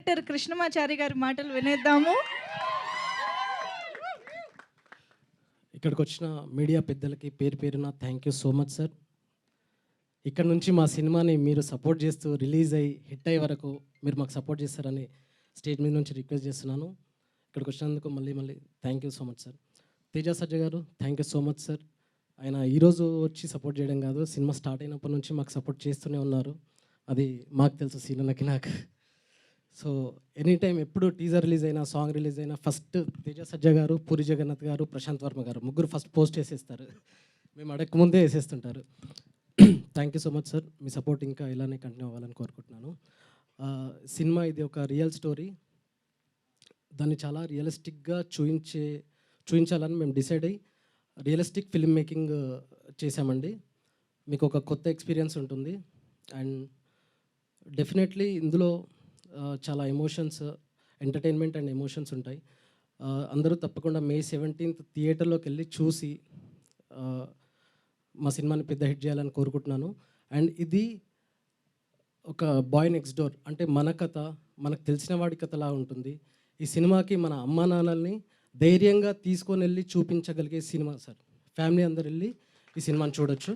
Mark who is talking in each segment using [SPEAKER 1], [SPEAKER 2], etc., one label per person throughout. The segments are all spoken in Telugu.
[SPEAKER 1] డైరెక్టర్ కృష్ణమాచారి గారి మాటలు వినేద్దాము.
[SPEAKER 2] ఇక్కడికి వచ్చిన మీడియా పెద్దలకి పేరు పేరున thank you so much sir. ఇక్కడ నుంచి మా సినిమాని మీరు సపోర్ట్ చేస్తూ రిలీజ్ అయ్యి హిట్ అయ్యే వరకు మీరు మాకు సపోర్ట్ చేస్తారని స్టేజ్ మీద నుంచి రిక్వెస్ట్ చేస్తున్నాను. ఇక్కడికి వచ్చినందుకు మళ్ళీ thank you so much sir. Teja సజ్జ గారు thank you so much sir. ఆయన ఈరోజు వచ్చి సపోర్ట్ చేయడం కాదు, సినిమా స్టార్ట్ అయినప్పటి నుంచి మాకు సపోర్ట్ చేస్తూనే ఉన్నారు. అది మాకు తెలుసు, సీనన్నకి నాకు. సో ఎనీ టైం ఎప్పుడు టీజర్ రిలీజ్ అయినా, సాంగ్ రిలీజ్ అయినా ఫస్ట్ తేజ సజ్జ గారు, పూరి జగన్నాథ్ గారు, ప్రశాంత్ వర్మ గారు ముగ్గురు ఫస్ట్ పోస్ట్ చేసేస్తారు. మేము అడగకముందే వేసేస్తుంటారు. Thank you so much sir. మీ సపోర్ట్ ఇంకా ఇలానే కంటిన్యూ అవ్వాలని కోరుకుంటున్నాను. సినిమా ఇది ఒక రియల్ స్టోరీ. దాన్ని చాలా రియలిస్టిక్గా చూపించాలని మేము డిసైడ్ అయ్యి రియలిస్టిక్ ఫిల్మ్ మేకింగ్ చేశామండి. మీకు ఒక కొత్త ఎక్స్పీరియన్స్ ఉంటుంది. అండ్ డెఫినెట్లీ ఇందులో చాలా ఎమోషన్స్, ఎంటర్టైన్మెంట్ అండ్ ఎమోషన్స్ ఉంటాయి. అందరూ తప్పకుండా May 17th థియేటర్లోకి వెళ్ళి చూసి మా సినిమాని పెద్ద హిట్ చేయాలని కోరుకుంటున్నాను. అండ్ ఇది ఒక బాయ్ నెక్స్ట్ డోర్, అంటే మన కథ, మనకు తెలిసిన వాడి కథలా ఉంటుంది. ఈ సినిమాకి మన అమ్మా నాన్నల్ని ధైర్యంగా తీసుకొని వెళ్ళి చూపించగలిగే సినిమా సార్. ఫ్యామిలీ అందరు వెళ్ళి ఈ సినిమాని చూడొచ్చు.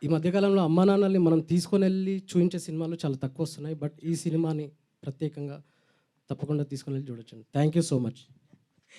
[SPEAKER 2] ఈ మధ్యకాలంలో అమ్మా నాన్నల్ని మనం తీసుకొని వెళ్ళి చూపించే సినిమాలు చాలా తక్కువ వస్తున్నాయి. బట్ ఈ సినిమాని ప్రత్యేకంగా తప్పకుండా తీసుకొని వెళ్ళి చూడొచ్చు. Thank you so much.